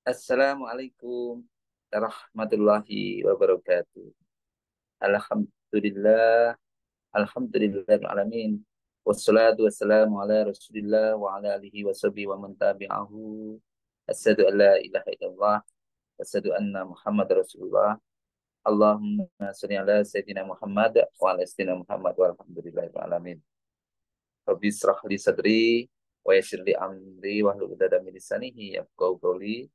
Assalamualaikum warahmatullahi wabarakatuh. Alhamdulillah, alhamdulillahirrahmanirrahim. Wassalatu wassalamu ala rasulillah wa ala alihi wa sahbihi wa man tabi'ahu. Asyhadu an la ilaha illallah, asyhadu anna Muhammad rasulullah. Allahumma shalli ala sayyidina Muhammad wa ala sayyidina Muhammad walhamdulillahirabbil alamin. Rabbi israh li sadri wa yassir li amri wahlul 'uqdatam min lisanihi yafqahu qawli.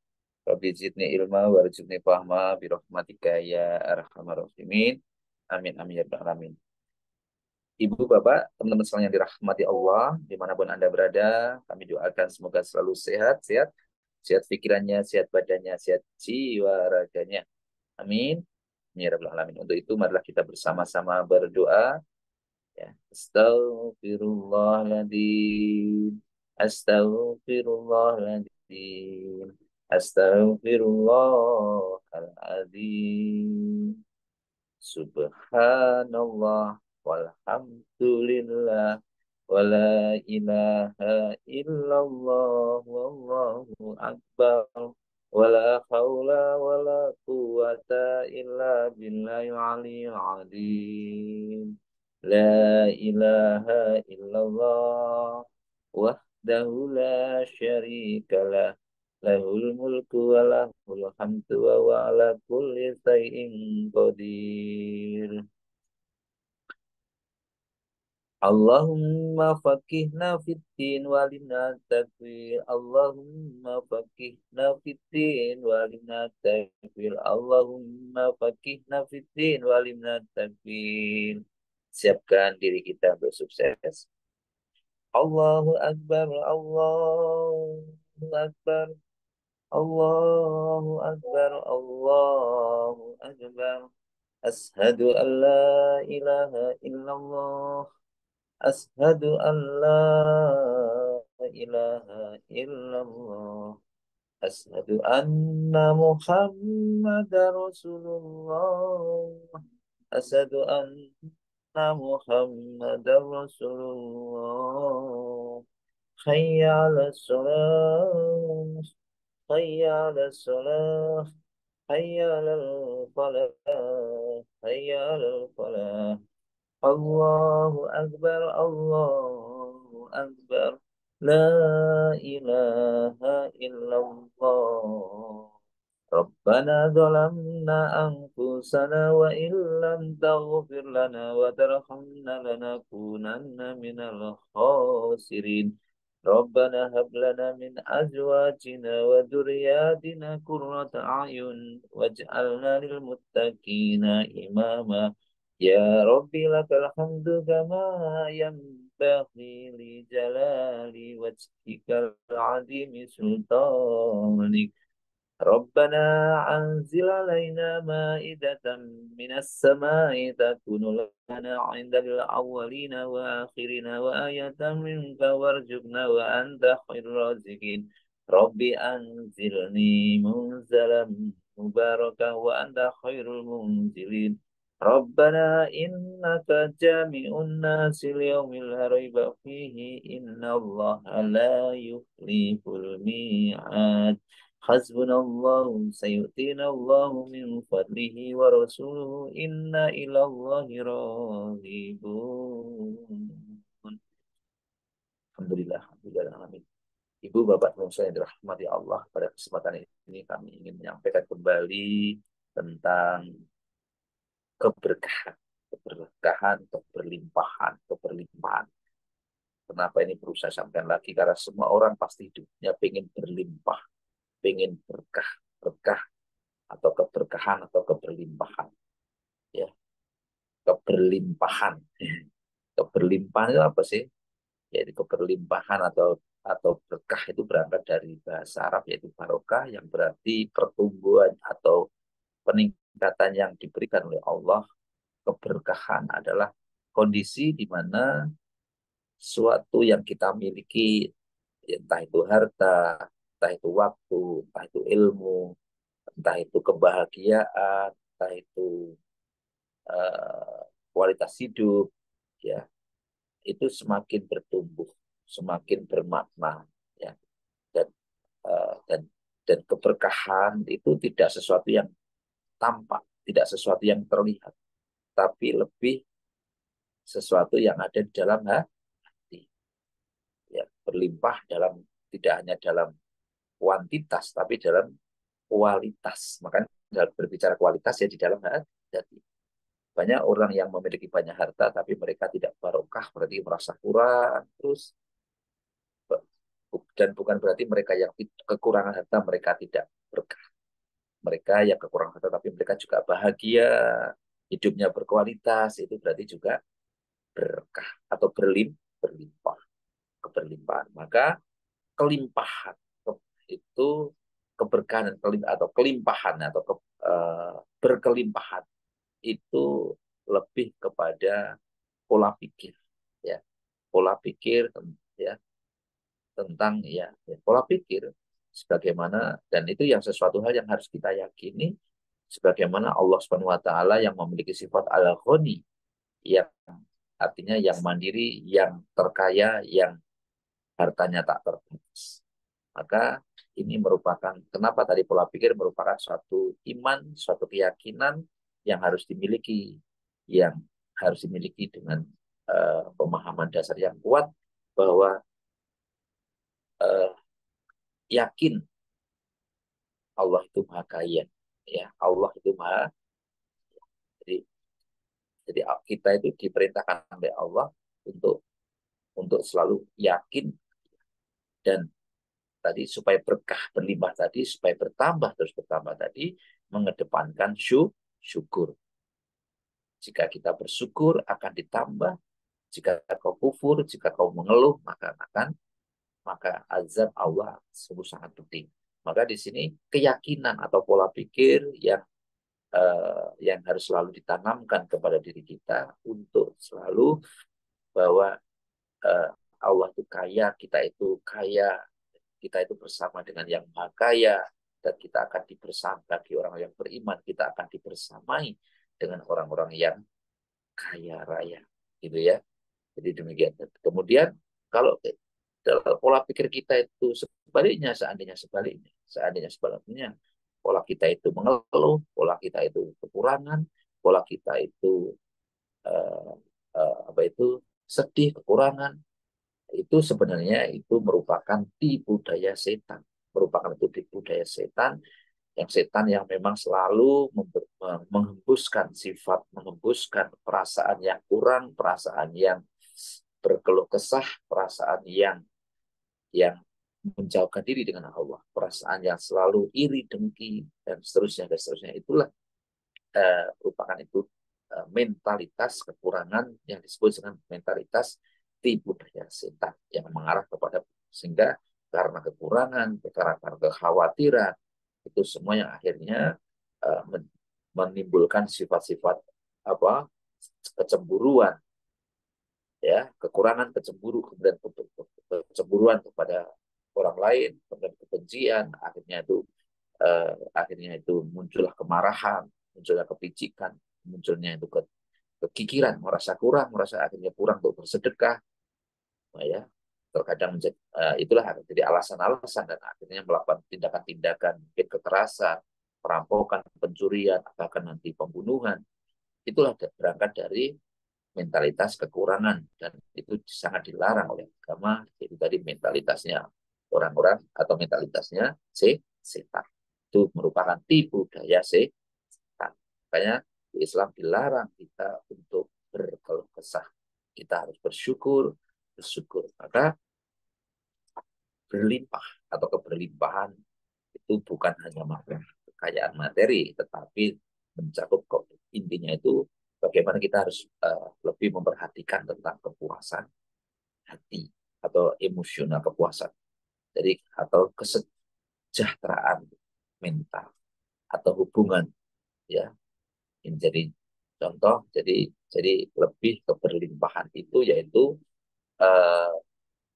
Rabbi zidni ilma warzuqni fahma bi rahmatika ya arhamar rahimin. Amin amin ya rabbal alamin. Ibu, Bapak, teman-teman sekalian yang dirahmati Allah, dimanapun Anda berada, kami doakan semoga selalu sehat, sehat, sehat pikirannya, sehat badannya, sehat jiwa raganya. Amin. Amin ya rabbal alamin. Untuk itu, marilah kita bersama-sama berdoa. Ya. Astagfirullahaladzim. Astagfirullahaladzim. Astagfirullahaladzim. Subhanallah walhamdulillah wala ilaha illallah wallahu akbar wala haula wala quwata illa billahil aliyyil azim. La ilaha illallah wahdahu la syarikalah lahul mulku wa lahul hamdu wa huwa ala kulli syai'in qadir. Allahumma faqihna fiddin walimna takwil. Allahumma faqihna fiddin walimna takwil. Allahumma faqihna fiddin walimna takwil. Siapkan diri kita untuk sukses. Allahu Akbar, Allahu Akbar, Allahu Akbar, Allahu Akbar. Ashhadu an la ilaha illallah. Ashhadu an la ilaha illallah. Ashhadu anna Muhammadar Rasulullah. Ashhadu anna Muhammadar Rasulullah. Hayya 'alas shalah. Hayya 'alas shalah. Hayya 'alal falah. Hayya 'alal falah. Allahu Akbar, Allahu Akbar. La ilaha illallah. Rabbana zalamna anfusana wa illam taghfir lana wa tarhamna lanakunanna minal khasirin. Rabbana hab lana min azwajina wa dhurriyyatina qurrata a'yun waj'alna lil muttaqina imama. Ya Rabbi lakal hamdu kama yanbaghi li jalali wajhikal azimi sultanik. Rabbana anzil alaina ma'idatan minas sama'i takunu lana 'indal awwalina wa akhirina wa ayatan minka warzuqna wa anta khairur raziqin. Rabbi anzilni munzalan mubarakan wa anta khairul munzilin. Rabbana innaka jami'un nasi liyaumin la raiba fihi innallaha la yukhliful mi'ad. Hasbunallahu sayu'tina Allahu min fadlihi wa rasuluhu inna ilallahi raghibun. Alhamdulillah, alhamdulillah, alamin. Ibu, Bapak, teman saya yang dirahmati Allah, pada kesempatan ini kami ingin menyampaikan kembali tentang keberkahan, keberkahan, keberlimpahan, keberlimpahan. Kenapa ini perlu saya sampaikan lagi? Karena semua orang pasti hidupnya pengen berlimpah, pengen berkah, berkah atau keberkahan atau keberlimpahan. Ya, keberlimpahan. Keberlimpahan itu apa sih? Yaitu keberlimpahan atau berkah itu berangkat dari bahasa Arab yaitu barokah yang berarti pertumbuhan atau peningkatan yang diberikan oleh Allah. Keberkahan adalah kondisi di mana suatu yang kita miliki, entah itu harta, entah itu waktu, entah itu ilmu, entah itu kebahagiaan, entah itu kualitas hidup, ya, itu semakin bertumbuh, semakin bermakna, ya, dan dan Dan keberkahan itu tidak sesuatu yang tampak, tidak sesuatu yang terlihat, tapi lebih sesuatu yang ada di dalam hati. Ya, berlimpah dalam, tidak hanya dalam kuantitas, tapi dalam kualitas. Makanya dalam berbicara kualitas ya di dalam hati. Banyak orang yang memiliki banyak harta, tapi mereka tidak barokah, berarti merasa kurang. Terus, dan bukan berarti mereka yang kekurangan harta, mereka tidak berkah. Mereka yang kekurangan harta, tapi mereka juga bahagia, hidupnya berkualitas, itu berarti juga berkah atau berlimpah, keberlimpahan. Maka kelimpahan itu keberkahan atau kelimpahan atau berkelimpahan itu lebih kepada pola pikir, ya, pola pikir, ya, tentang ya, pola pikir sebagaimana, dan itu yang sesuatu hal yang harus kita yakini, sebagaimana Allah Subhanahu wa taala yang memiliki sifat al-ghani, yang artinya yang mandiri, yang terkaya, yang hartanya tak terbatas. Maka ini merupakan, kenapa tadi pola pikir merupakan suatu iman, suatu keyakinan yang harus dimiliki, yang harus dimiliki dengan pemahaman dasar yang kuat bahwa uh, yakin Allah itu maha kaya, ya, Allah itu maha. Jadi, jadi kita itu diperintahkan oleh Allah untuk selalu yakin, dan tadi supaya berkah berlimpah tadi, supaya bertambah terus bertambah tadi, mengedepankan syukur. Jika kita bersyukur akan ditambah, jika kau kufur, jika kau mengeluh, maka azab Allah sungguh sangat penting. Maka di sini keyakinan atau pola pikir yang harus selalu ditanamkan kepada diri kita untuk selalu bahwa uh, Allah itu kaya, kita itu bersama dengan yang maha kaya, dan kita akan dibersamai, bagi orang yang beriman, kita akan dibersamai dengan orang-orang yang kaya raya, gitu ya. Jadi demikian. Kemudian kalau dalam pola pikir kita itu sebaliknya, seandainya pola kita itu mengeluh, pola kita itu kekurangan, pola kita itu uh, apa itu sedih, kekurangan, itu sebenarnya itu merupakan tipu daya setan, merupakan itu tipu daya setan, yang memang selalu menghembuskan sifat, menghembuskan perasaan yang kurang, perasaan yang berkeluh kesah, perasaan yang menjauhkan diri dengan Allah, perasaan yang selalu iri, dengki, dan seterusnya, dan seterusnya. Itulah merupakan itu mentalitas kekurangan yang disebut dengan mentalitas tipu daya setan yang mengarah kepada, sehingga karena kekurangan, karena kekhawatiran, itu semua yang akhirnya menimbulkan sifat-sifat apa kecemburuan, ya, kekurangan, kemudian kecemburuan kepada orang lain, kemudian kebencian, akhirnya itu muncullah kemarahan, munculnya kepicikan, munculnya itu kekikiran, merasa akhirnya kurang untuk bersedekah, ya, terkadang itulah jadi alasan-alasan, dan akhirnya melakukan tindakan-tindakan kekerasan, perampokan, pencurian, bahkan nanti pembunuhan. Itulah berangkat dari mentalitas kekurangan, dan itu sangat dilarang oleh agama. Jadi tadi mentalitasnya orang-orang atau mentalitasnya setan, itu merupakan tipu daya setan. Makanya di Islam dilarang kita untuk berkeluh kesah, kita harus bersyukur. Maka berlimpah atau keberlimpahan itu bukan hanya kekayaan materi, tetapi mencakup intinya itu bagaimana kita harus lebih memperhatikan tentang kepuasan hati atau emosional, kepuasan, jadi atau kesejahteraan mental atau hubungan, ya. Ini jadi contoh, jadi lebih keberlimpahan itu yaitu uh,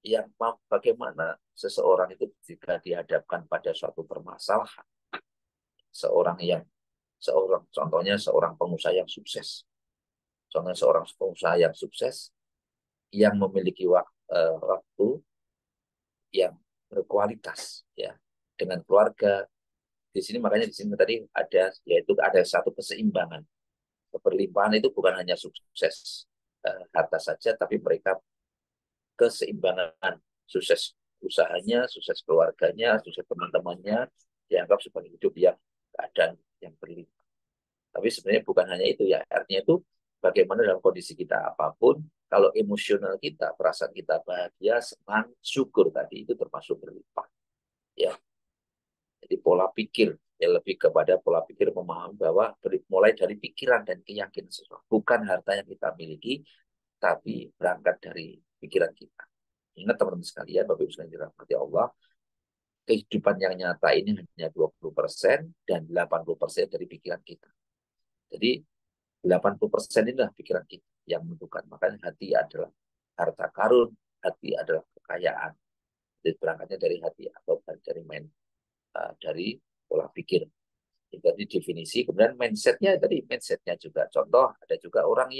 yang bagaimana seseorang itu jika dihadapkan pada suatu permasalahan, seorang yang contohnya seorang pengusaha yang sukses, yang memiliki waktu yang berkualitas, ya, dengan keluarga. Di sini makanya di sini tadi ada, yaitu ada satu keseimbangan. Keberlimpahan itu bukan hanya sukses harta saja, tapi mereka keseimbangan, sukses usahanya, sukses keluarganya, sukses teman-temannya, dianggap sebagai hidup yang keadaan yang berlimpah. Tapi sebenarnya bukan hanya itu ya, artinya itu bagaimana dalam kondisi kita apapun, kalau emosional kita, perasaan kita bahagia, senang, syukur tadi itu termasuk berlimpah. Ya, jadi pola pikir ya lebih kepada pola pikir memahami bahwa mulai dari pikiran dan keyakinan sesuatu, bukan harta yang kita miliki, tapi berangkat dari pikiran kita. Ingat teman-teman sekalian, Bapak Ibu sekalian dirahmati Allah, kehidupan yang nyata ini hanya 20% dan 80% dari pikiran kita. Jadi 80% inilah pikiran kita yang menentukan. Makanya hati adalah harta karun, hati adalah kekayaan. Jadi berangkatnya dari hati atau dari dari pola pikir. Jadi definisi, kemudian mindsetnya tadi mindsetnya juga. Contoh ada juga orang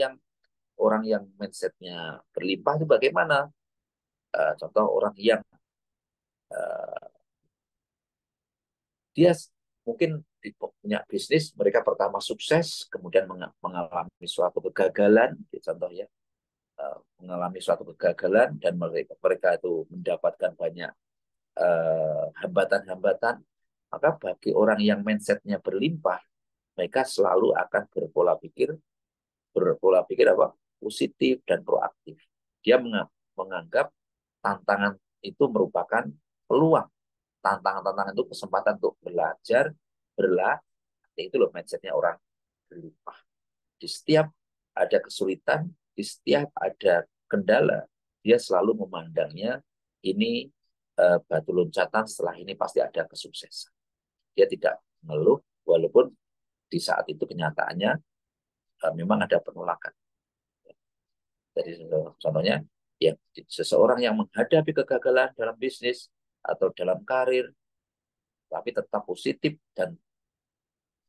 yang mindsetnya berlimpah itu bagaimana? Contoh orang yang uh, dia mungkin punya bisnis, mereka pertama sukses, kemudian mengalami suatu kegagalan, contoh ya, mengalami suatu kegagalan dan mereka itu mendapatkan banyak hambatan-hambatan, maka bagi orang yang mindsetnya berlimpah, mereka selalu akan berpola pikir apa? Positif dan proaktif. Dia menganggap tantangan itu merupakan peluang. Tantangan-tantangan itu kesempatan untuk belajar, berlatih, itu loh mindsetnya orang berlimpah. Di setiap ada kesulitan, di setiap ada kendala, dia selalu memandangnya ini batu loncatan, setelah ini pasti ada kesuksesan. Dia tidak mengeluh, walaupun di saat itu kenyataannya memang ada penolakan. Jadi contohnya, ya seseorang yang menghadapi kegagalan dalam bisnis atau dalam karir, tapi tetap positif dan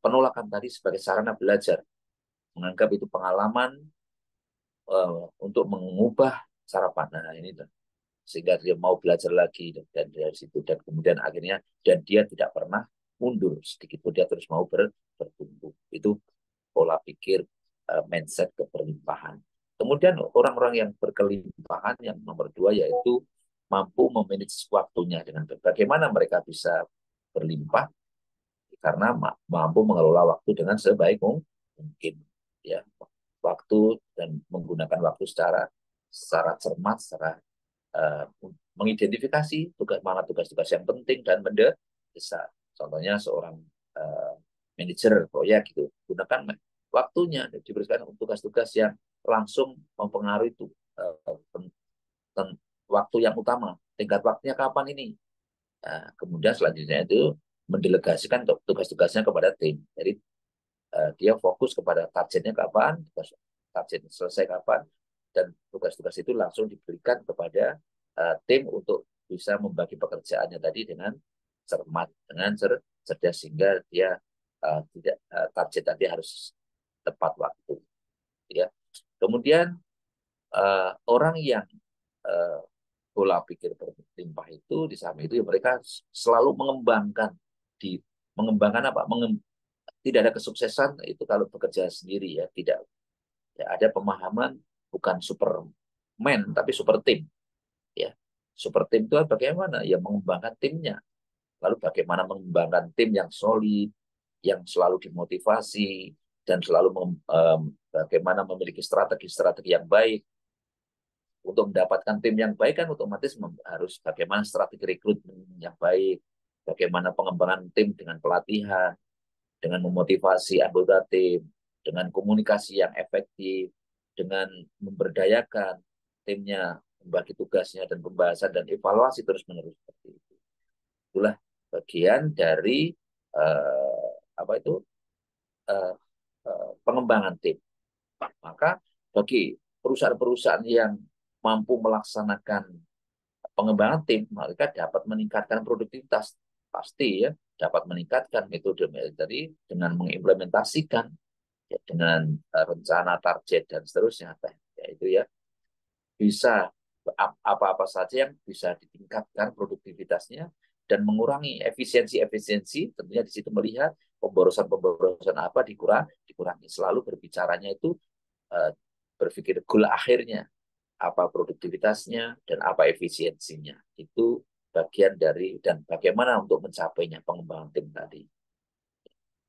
penolakan tadi sebagai sarana belajar, menganggap itu pengalaman untuk mengubah cara pandang ini, sehingga dia mau belajar lagi dan dari situ, dan kemudian akhirnya dan dia tidak pernah mundur sedikit pun, dia terus mau bertumbuh. Itu pola pikir, mindset keberlimpahan. Kemudian orang-orang yang berkelimpahan yang nomor dua yaitu mampu memanage waktunya dengan baik. Bagaimana mereka bisa berlimpah? Karena mampu mengelola waktu dengan sebaik mungkin, ya, waktu dan menggunakan waktu secara cermat, secara uh, mengidentifikasi tugas-tugas yang penting dan mendesak. Contohnya seorang uh, manajer proyek gitu, gunakan waktunya dan diberikan tugas-tugas yang langsung mempengaruhi itu waktu yang utama. Tingkat waktunya kapan ini? Kemudian selanjutnya itu mendelegasikan tugas-tugasnya kepada tim. Jadi dia fokus kepada targetnya kapan, target selesai kapan, dan tugas-tugas itu langsung diberikan kepada tim untuk bisa membagi pekerjaannya tadi dengan cermat, dengan cerdas, sehingga dia tidak target tadi harus tepat waktu. Ya. Kemudian orang yang uh, pola pikir berlimpah itu di samping itu ya mereka selalu di mengembangkan apa? Tidak ada kesuksesan itu kalau bekerja sendiri ya, tidak. Ya, ada pemahaman bukan superman tapi super tim, ya. Super tim itu bagaimana? Ya mengembangkan timnya. Lalu bagaimana mengembangkan tim yang solid, yang selalu dimotivasi dan selalu bagaimana memiliki strategi-strategi yang baik. Untuk mendapatkan tim yang baik kan otomatis harus bagaimana strategi rekrutmen yang baik, bagaimana pengembangan tim dengan pelatihan, dengan memotivasi anggota tim, dengan komunikasi yang efektif, dengan memberdayakan timnya, membagi tugasnya dan pembahasan dan evaluasi terus-menerus seperti itu. Itulah bagian dari apa itu pengembangan tim. Maka bagi perusahaan-perusahaan yang mampu melaksanakan pengembangan tim, mereka dapat meningkatkan produktivitas. Pasti ya, dapat meningkatkan metode tadi dengan mengimplementasikan ya, dengan rencana, target, dan seterusnya. Yaitu ya, bisa apa-apa saja yang bisa ditingkatkan produktivitasnya, dan mengurangi efisiensi tentunya di situ melihat pemborosan apa dikurangi, selalu berbicaranya itu uh, berpikir goal akhirnya apa produktivitasnya dan apa efisiensinya, itu bagian dari dan bagaimana untuk mencapainya pengembangan tim tadi.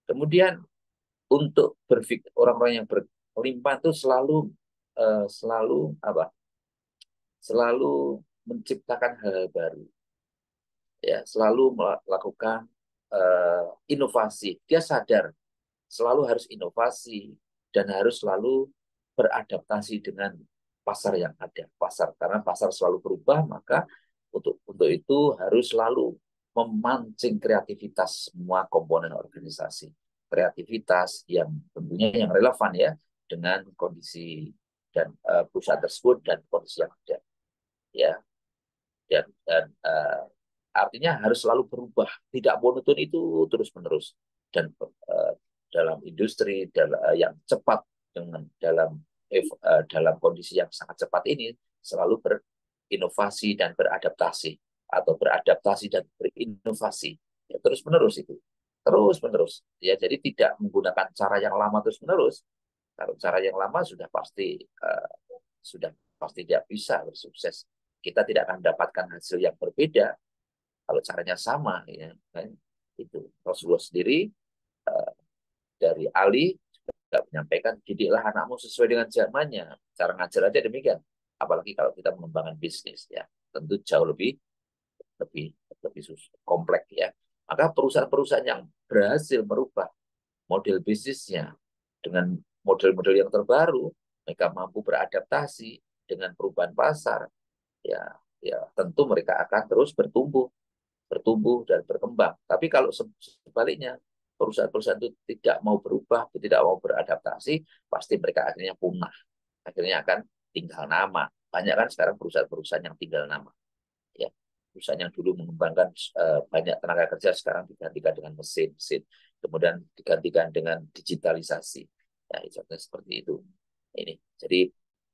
Kemudian untuk berpikir orang-orang yang berlimpah itu selalu apa? Selalu menciptakan hal-hal baru, ya, selalu melakukan inovasi. Dia sadar selalu harus inovasi dan harus selalu beradaptasi dengan pasar yang ada. Karena pasar selalu berubah, maka untuk itu harus selalu memancing kreativitas semua komponen organisasi. Kreativitas yang tentunya yang relevan ya dengan kondisi dan perusahaan tersebut dan kondisi yang ada. Ya, dan artinya harus selalu berubah, tidak monoton itu terus menerus. Dan dalam industri yang cepat dalam kondisi yang sangat cepat ini selalu berinovasi dan beradaptasi, atau beradaptasi dan berinovasi, ya, terus menerus itu terus menerus, ya. Jadi tidak menggunakan cara yang lama terus menerus. Kalau cara yang lama sudah pasti tidak bisa bersukses. Kita tidak akan mendapatkan hasil yang berbeda kalau caranya sama, ya kan. Itu Rasulullah sendiri uh, dari Ali juga menyampaikan, didiklah anakmu sesuai dengan zamannya. Cara ngajar aja demikian, apalagi kalau kita mengembangkan bisnis, ya tentu jauh lebih lebih lebih kompleks, ya. Maka perusahaan-perusahaan yang berhasil merubah model bisnisnya dengan model-model yang terbaru, mereka mampu beradaptasi dengan perubahan pasar, ya, ya tentu mereka akan terus bertumbuh dan berkembang. Tapi kalau sebaliknya, perusahaan-perusahaan itu tidak mau berubah, tidak mau beradaptasi, pasti mereka akhirnya punah. Akhirnya akan tinggal nama. Banyak kan sekarang perusahaan-perusahaan yang tinggal nama. Ya, perusahaan yang dulu mengembangkan banyak tenaga kerja sekarang digantikan dengan mesin-mesin, kemudian digantikan dengan digitalisasi. Ya, seperti itu. Ini jadi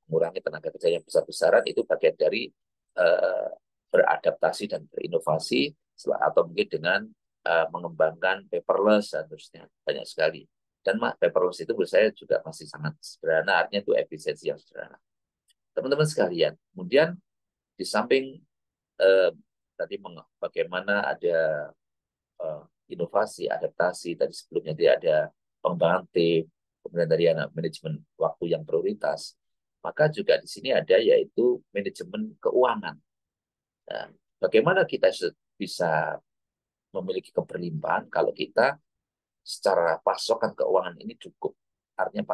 mengurangi tenaga kerja yang besar-besaran itu bagian dari uh, beradaptasi dan berinovasi, atau mungkin dengan mengembangkan paperless dan terusnya, banyak sekali. Dan paperless itu menurut saya juga masih sangat sederhana, artinya itu efisiensi yang sederhana. Teman-teman sekalian, kemudian di samping eh, tadi bagaimana ada eh, inovasi, adaptasi, tadi sebelumnya dia ada pengembangan tim, kemudian tadi ada manajemen waktu yang prioritas, maka juga di sini ada yaitu manajemen keuangan. Nah, bagaimana kita bisa memiliki keberlimpahan kalau kita secara pasokan keuangan ini cukup, artinya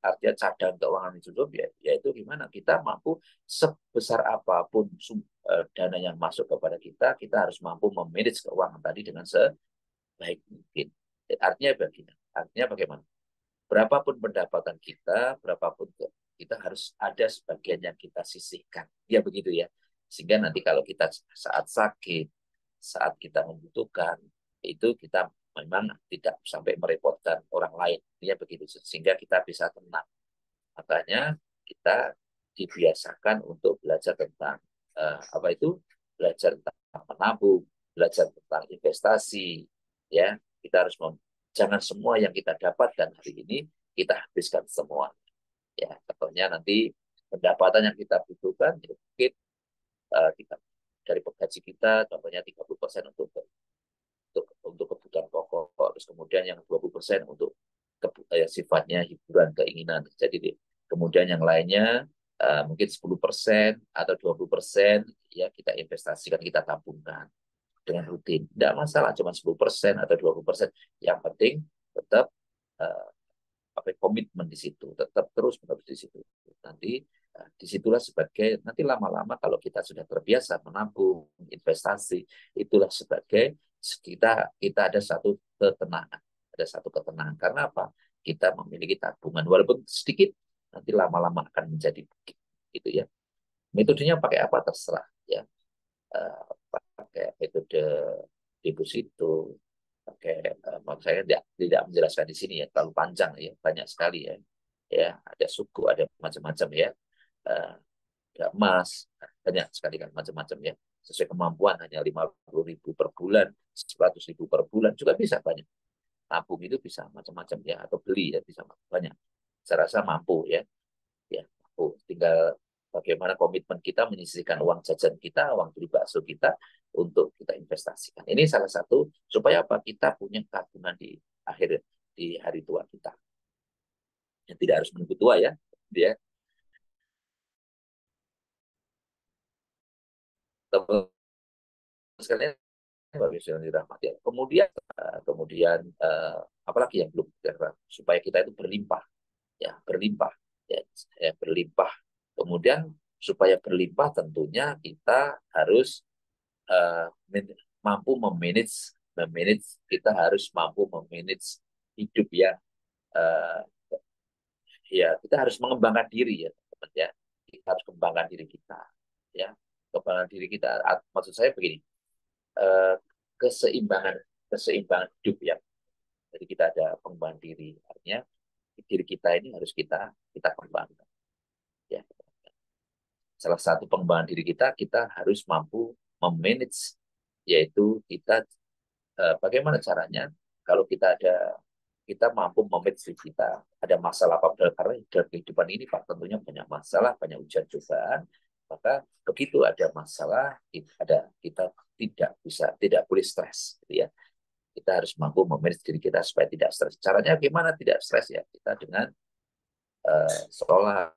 artinya cadangan keuangan itu cukup, ya, yaitu gimana kita mampu sebesar apapun dana yang masuk kepada kita, kita harus mampu memanage keuangan tadi dengan sebaik mungkin. Artinya bagaimana? Berapapun pendapatan kita, berapapun kita harus ada sebagian yang kita sisihkan. Ya begitu ya. Sehingga nanti kalau kita saat sakit, saat kita membutuhkan, itu kita memang tidak sampai merepotkan orang lain. Ya begitu. Sehingga kita bisa tenang. Makanya kita dibiasakan untuk belajar tentang apa itu? Belajar tentang menabung, belajar tentang investasi, ya. Kita harus jangan semua yang kita dapatkan hari ini kita habiskan semua. Ya, contohnya nanti pendapatan yang kita butuhkan, ya mungkin kita dari gaji kita, contohnya 30% untuk kebutuhan pokok, terus kemudian yang 20% untuk sifatnya hiburan, keinginan. Jadi kemudian yang lainnya mungkin 10% atau 20% ya kita investasikan, kita tabungkan dengan rutin. Tidak masalah, cuma 10% atau 20%. Yang penting tetap uh, komitmen di situ, tetap terus menerus di situ. Nanti disitulah sebagai, nanti lama-lama kalau kita sudah terbiasa menabung, investasi, itulah sebagai kita ada satu ketenangan, karena apa? Kita memiliki tabungan walaupun sedikit, nanti lama-lama akan menjadi bukit, gitu ya. Metodenya pakai apa terserah, ya. Pakai metode deposito, pakai saya tidak menjelaskan di sini ya, terlalu panjang ya, banyak sekali ya. Ya, ada suku, ada macam-macam ya. Ada emas, banyak sekali kan macam-macam ya. sesuai kemampuan hanya 50.000 per bulan, 100.000 per bulan juga bisa banyak. Tabung itu bisa macam-macam ya, atau beli ya bisa banyak. Saya rasa mampu ya, mampu. Tinggal bagaimana komitmen kita menyisihkan uang jajan kita, uang beli bakso kita untuk kita investasikan. Ini salah satu supaya apa, kita punya tabungan di akhir di hari tua kita. Yang tidak harus menunggu tua ya, dia teman sekalian bagi yang dirahmati. Kemudian apalagi yang belum supaya kita itu berlimpah ya, berlimpah ya, berlimpah. Kemudian supaya berlimpah tentunya kita harus uh, mampu memanage kita harus mampu memanage hidup ya. Uh, ya kita harus mengembangkan diri ya teman ya, kita harus kembangkan diri kita ya, kembangkan diri kita. Maksud saya begini, uh, keseimbangan keseimbangan hidup ya. Jadi kita ada pengembangan diri, artinya diri kita ini harus kita kembangkan ya. Salah satu pengembangan diri kita harus mampu memanage, yaitu kita bagaimana caranya kalau kita mampu memanage diri kita, ada masalah apa, karena dalam kehidupan ini Pak tentunya banyak masalah, banyak ujian cobaan, maka begitu ada masalah kita tidak boleh stres gitu ya. Kita harus mampu memanage diri kita supaya tidak stres. Caranya gimana tidak stres ya? Kita dengan sholat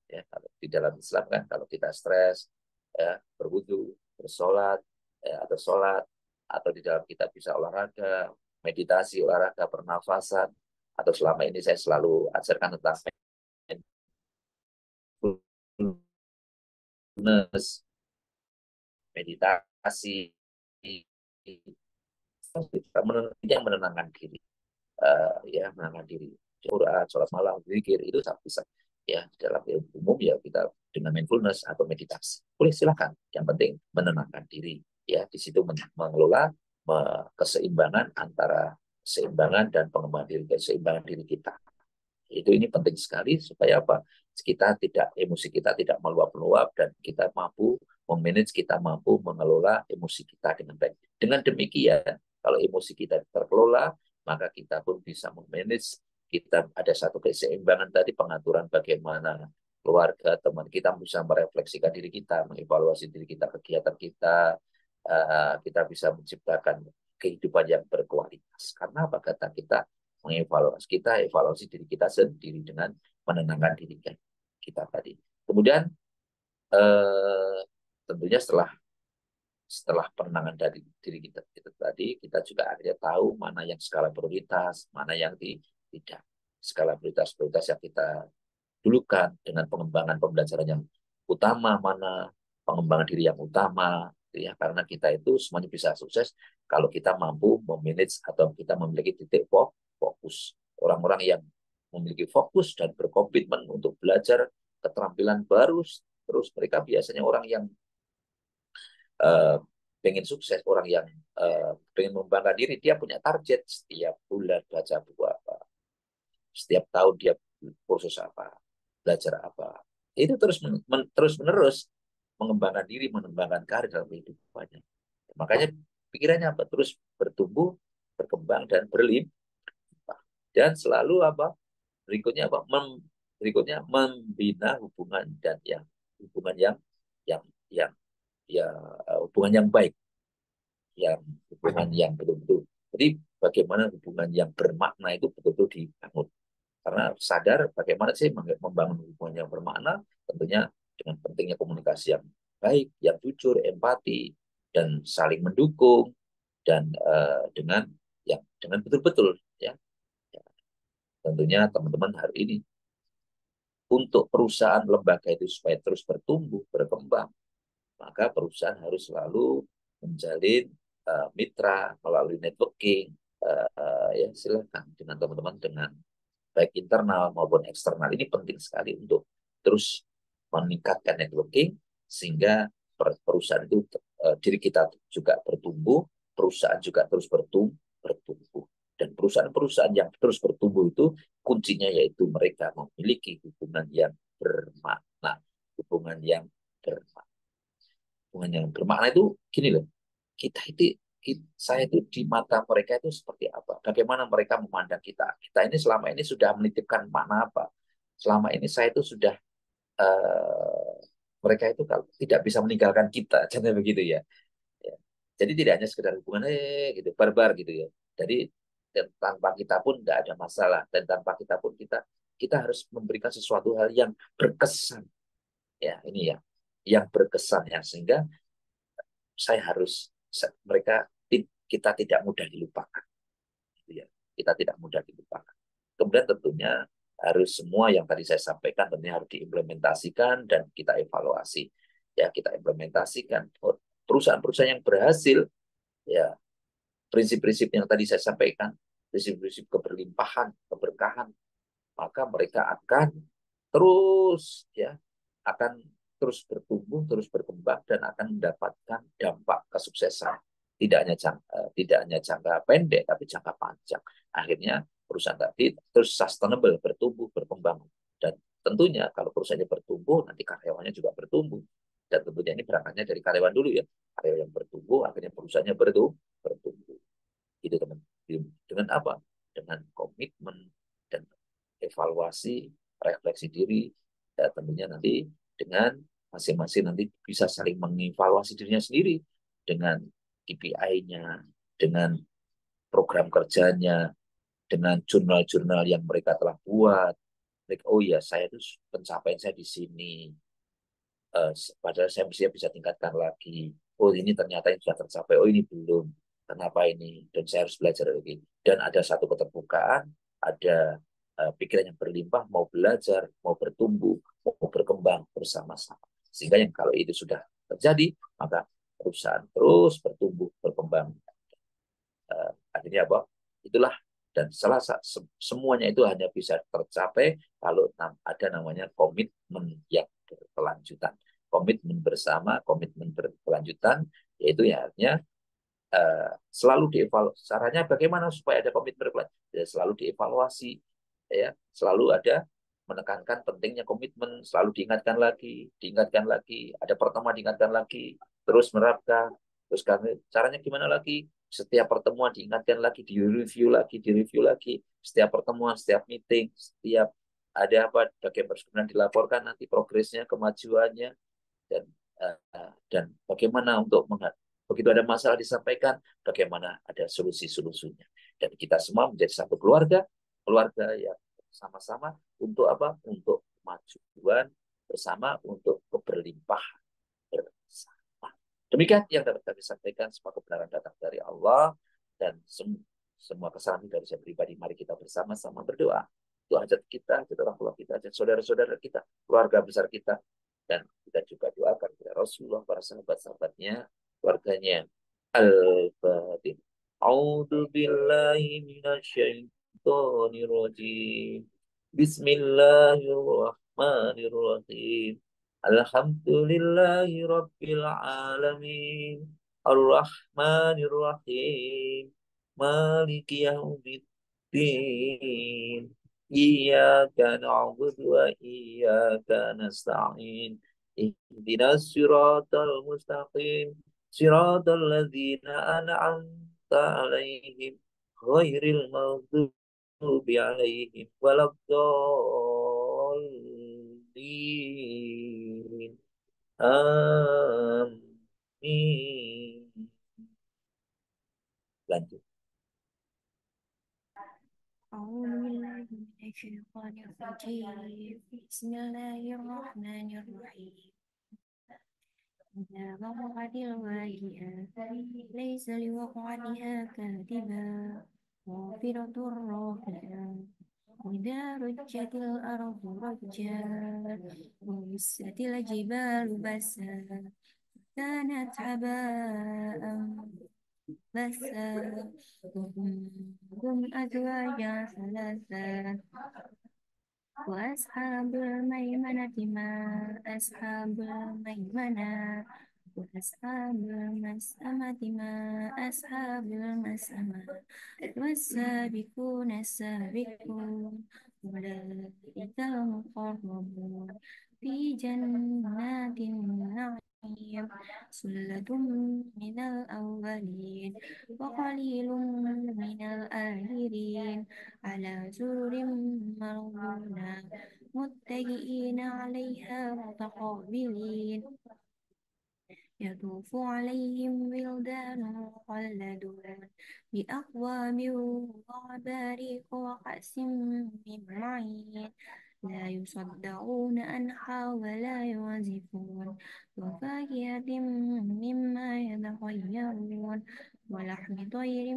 ya. Kalau di dalam Islam kan kalau kita stres ya, berwudu, bersolat ya, atau sholat, atau di dalam kita bisa olahraga, meditasi, olahraga pernafasan, atau selama ini saya selalu ajarkan tentang mindfulness, meditasi, yang menenangkan diri, ya menenangkan diri, Quran, sholat malam, zikir itu bisa ya. Dalam ilmu umum ya kita dengan mindfulness atau meditasi boleh, silakan, yang penting menenangkan diri ya. Di situ mengelola keseimbangan antara keseimbangan dan pengembangan diri, keseimbangan diri kita itu, ini penting sekali supaya apa, emosi kita tidak meluap-luap, dan kita mampu memanage, kita mampu mengelola emosi kita dengan baik. Dengan demikian, kalau emosi kita terkelola, maka kita pun bisa memanage, kita ada satu keseimbangan tadi, pengaturan bagaimana keluarga, teman kita bisa merefleksikan diri kita, mengevaluasi diri kita, kegiatan kita, kita bisa menciptakan kehidupan yang berkualitas. Karena apa, kata kita evaluasi diri kita sendiri dengan menenangkan diri kita tadi. Kemudian tentunya setelah penenangan dari diri kita tadi, kita juga akhirnya tahu mana yang skala prioritas, mana yang tidak. Skala prioritas yang kita dulukan dengan pengembangan pembelajaran yang utama, mana pengembangan diri yang utama ya, karena kita itu semuanya bisa sukses kalau kita mampu memanage atau kita memiliki titik fokus. Orang-orang yang memiliki fokus dan berkomitmen untuk belajar keterampilan baru, terus mereka biasanya orang yang uh, pengen sukses, orang yang pengen mengembangkan diri, dia punya target setiap bulan baca buku apa, setiap tahun dia kursus apa, belajar apa. Itu terus menerus mengembangkan diri, mengembangkan karir dalam kehidupannya. Makanya pikirannya apa? Terus bertumbuh, berkembang, dan berlimpah. Dan selalu apa? Berikutnya apa? Berikutnya membina hubungan yang yang ya hubungan yang baik, hubungan yang betul-betul. Jadi bagaimana hubungan yang bermakna itu betul-betul dibangun. Karena sadar bagaimana sih membangun hubungan yang bermakna, tentunya dengan pentingnya komunikasi yang baik, yang jujur, empati, dan saling mendukung, dan dengan betul-betul ya. Tentunya teman-teman hari ini untuk perusahaan lembaga itu supaya terus bertumbuh, berkembang, maka perusahaan harus selalu menjalin mitra melalui networking. Ya silakan dengan teman-teman, dengan baik internal maupun eksternal. Ini penting sekali untuk terus meningkatkan networking sehingga perusahaan itu diri kita juga bertumbuh, perusahaan juga terus bertumbuh. Dan perusahaan-perusahaan yang terus bertumbuh itu kuncinya yaitu mereka memiliki hubungan yang bermakna, hubungan yang bermakna. hubungan yang bermakna itu gini loh, kita itu saya itu di mata mereka itu seperti apa? Bagaimana mereka memandang kita? Kita ini selama ini sudah menitipkan makna apa? Selama ini saya itu sudah eh, mereka itu kalau tidak bisa meninggalkan kita, jangan begitu ya. Ya. Jadi tidak hanya sekedar hubungan gitu, barbar gitu ya. Jadi dan tanpa kita pun tidak ada masalah dan tanpa kita pun kita harus memberikan sesuatu hal yang berkesan ya ini ya, yang berkesan ya sehingga saya harus mereka kita tidak mudah dilupakan gitu ya. Kita tidak mudah dilupakan. Kemudian tentunya harus semua yang tadi saya sampaikan tentunya harus diimplementasikan dan kita evaluasi. Ya, kita implementasikan perusahaan-perusahaan yang berhasil ya prinsip-prinsip yang tadi saya sampaikan, prinsip-prinsip keberlimpahan, keberkahan, maka mereka akan terus ya akan terus bertumbuh, terus berkembang dan akan mendapatkan dampak kesuksesan. Tidak hanya jangka pendek tapi jangka panjang. Akhirnya perusahaan tadi terus sustainable, bertumbuh, berkembang dan tentunya kalau perusahaannya bertumbuh nanti karyawannya juga bertumbuh. Dan tentunya ini berangkatnya dari karyawan dulu ya. Karyawan yang bertumbuh akhirnya perusahaannya bertumbuh. Gitu teman. Dengan apa? Dengan komitmen dan evaluasi, refleksi diri, ya tentunya nanti dengan masing-masing nanti bisa saling mengevaluasi dirinya sendiri dengan KPI-nya, dengan program kerjanya, dengan jurnal-jurnal yang mereka telah buat. Oh iya, saya itu pencapaian saya di sini. Padahal saya mestinya bisa tingkatkan lagi. Oh ini ternyata yang sudah tercapai. Oh ini belum. Kenapa ini? Dan saya harus belajar lagi. Dan ada satu keterbukaan, ada pikiran yang berlimpah, mau belajar, mau bertumbuh, mau berkembang bersama-sama. Sehingga yang kalau itu sudah terjadi, maka perusahaan terus bertumbuh, berkembang. Akhirnya apa? Itulah dan semuanya itu hanya bisa tercapai kalau ada namanya komitmen yang berkelanjutan. Komitmen bersama, komitmen berkelanjutan, yaitu ya artinya selalu dievaluasi. Caranya bagaimana supaya ada komitmen berkelanjutan? Ya, selalu dievaluasi, ya, selalu ada menekankan pentingnya komitmen, selalu diingatkan lagi, ada pertemuan diingatkan lagi, terus menerapkan, terus caranya gimana lagi? Setiap pertemuan diingatkan lagi, di review lagi, setiap pertemuan, setiap meeting, setiap ada apa, bagaimana kemudian dilaporkan nanti progresnya, kemajuannya, dan bagaimana untuk begitu ada masalah disampaikan, bagaimana ada solusi-solusinya. Dan kita semua menjadi satu keluarga, keluarga yang sama-sama untuk apa? Untuk kemajuan bersama, untuk keberlimpahan bersama. Demikian yang dapat kami sampaikan, semua kebenaran datang dari Allah dan semua kesalahan dari saya pribadi. Mari kita bersama-sama berdoa. Itu hajat kita, hajat orang tua kita, hajat saudara-saudara kita, keluarga besar kita, dan kita juga doakan kepada Rasulullah, para sahabat-sahabatnya, keluarganya. Al-Fatihah. A'udzu billahi minasyaitonir rajim. Bismillahirrahmanirrahim. Alhamdulillahi rabbil alamin. Ar-Rahmanir-Rahim. Maliki yaumiddin. Iyyaka na'budu wa iyyaka nasta'in. Ihdinas siratal mustaqim. Siratal ladzina an'amta 'alaihim ghairil maghdubi 'alaihim waladdallin. Amin. Lanjut. أعوذ بالله من الشيطان الرجيم بسم الله الرحمن الرحيم إذا وقعت الواقعة ليس لوقعتها كاذبة خافضة رافعة إذا رجت الأرض رجا وبست الجبال بسا كانت هباء بسا كنتم أزواجا ثلاثا وأصحاب الميمنة ما أصحاب الميمنة وأصحاب المسأمة ما أصحاب المسأمة والسابقون السابقون أولئك المقربون في جنات النعيم الرحيم ثلة من الأولين وقليل من الآخرين على سرر مرضونة متكئين عليها متقابلين يطوف عليهم ولدان مخلدون بأكواب وأباريق وكأس من معين لا يصدعون عنها ولا ينزفون وفاكهة مما يتخيرون ولحم طير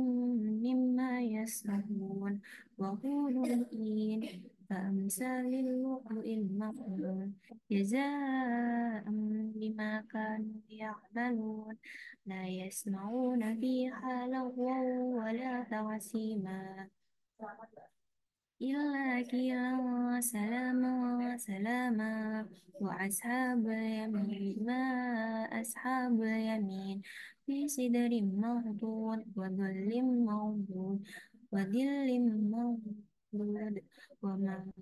مما يسرحون وحور عين كأمثال اللؤلؤ المكنون جزاء بما كانوا يعملون لا يسمعون فيها لغوا ولا تأثيما إلا قيلا سلاما سلاما وأصحاب اليمين ما أصحاب اليمين في سدر مخضود وظل ممدود وظل ممدود وماء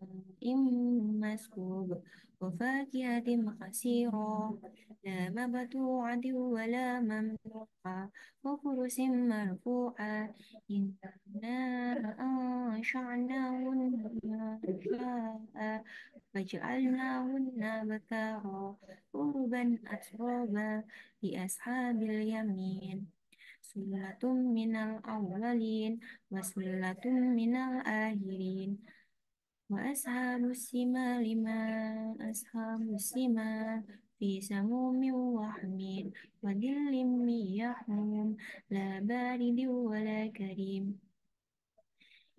مسكوب وفاكهة كثيرة لا مقطوعة ولا ممنوعة وفرش مرفوعة إنا أنشأناهن إنشاء فجعلناهن بكارا عربا أترابا لأصحاب اليمين ثلة من الأولين وثلة من الآخرين وأصحاب الشمال ما أصحاب الشمال في سموم وحميم وظل من يحموم لا بارد ولا كريم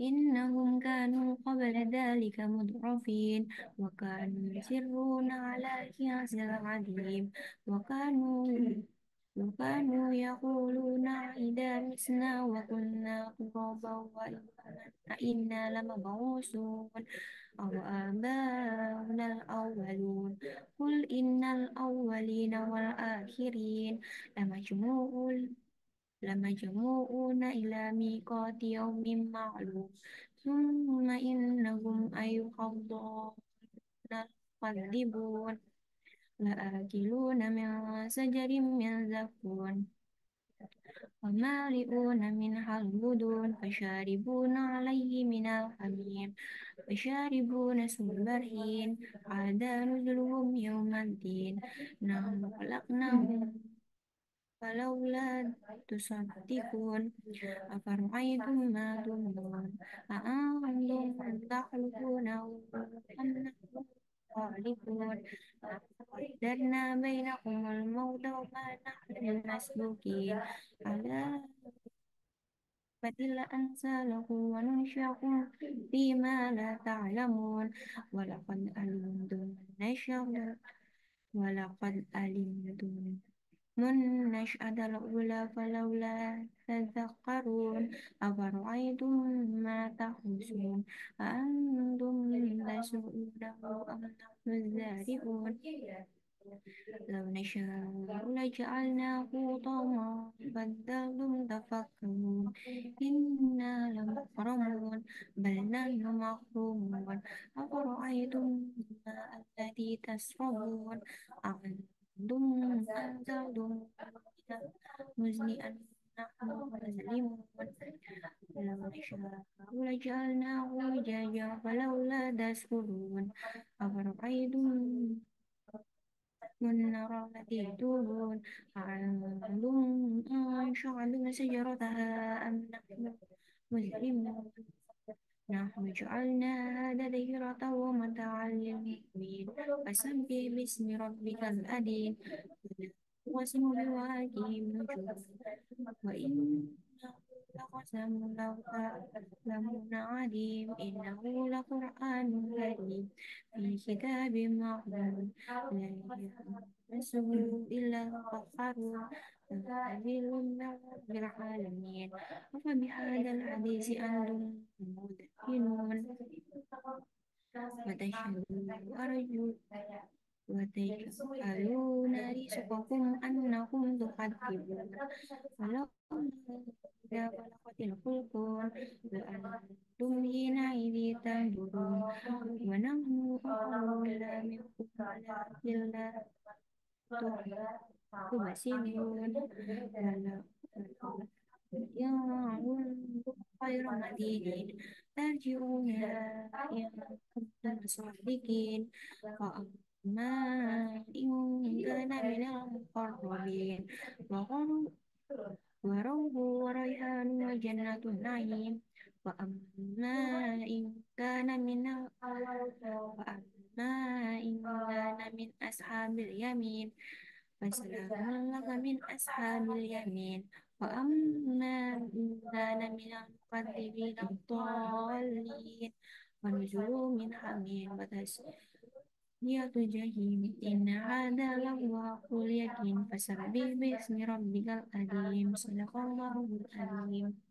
إنهم كانوا قبل ذلك مترفين وكانوا يصرون على كأس العظيم وكانوا يقولون إذا متنا وكنا ترابا وعظاما أإنا لمبعوثون أو آباؤنا الأولون قل إن الأولين والآخرين لمجموعون إلى ميقات يوم معلوم ثم إنهم أيها الضالون المكذبون لآكلون من شجر من زقوم ومالئون منها البطون فشاربون عليه من الحميم فشاربون شرب الهيم هذا نزلهم يوم الدين نحن خلقناهم فلولا تصدقون أفرأيتم ما تمنون أأنتم تخلقونه أم نحن الخالقون قدرنا بينكم الموت وما نحن بمسبوقين على بدل أمثالكم وننشئكم فيما لا تعلمون ولقد علمتم من نشأة الأولى فلولا تذكرون أفرأيتم ما تحرثون أأنتم تزرعونه أم نحن الزارعون لو نشاء لجعلناه حطاما فظلتم تفكرون إنا لمغرمون بل نحن محرومون أفرأيتم الماء الذي تشربون أأنتم أنزلتم المزن أم نحن المزلمون لو نشاء لجعلناه أجاجا فلولا تشكرون أفرأيتم والنار التي تورون أأنتم أنشأتم شجرتها أم نحن المزرعون نحن جعلناها تذكرة ومتاعا للمقوين فسبح باسم ربك الأدين واسم بواقع النجوم وإنه لقسم لو تعلمون عظيم إنه لقرآن كريم في كتاب مكنون لا يمسه إلا المطهرون تنزيل من رب العالمين أفبهذا الحديث أنتم مدهنون وتجعلون رزقكم أنكم تكذبون ولولا إذا بلغت الحلقون لأنتم حينئذ تنظرون ونحن أقرب إلى منكم ولكن لا تبصرون تبصرون ينظر غير مدينين ترجعونها إن كنتم صادقين فأما إن كان من المقربين وغر- وروح وريحان وجنة النعيم وأما إن كان من وأما إن كان من أصحاب اليمين فسلام لك من أصحاب اليمين وأما إن كان من المكذبين الضالين ونزل من حميم وتصلية جحيم إن هذا لهو حق اليقين فسبح باسم ربك العظيم صدق الله العظيم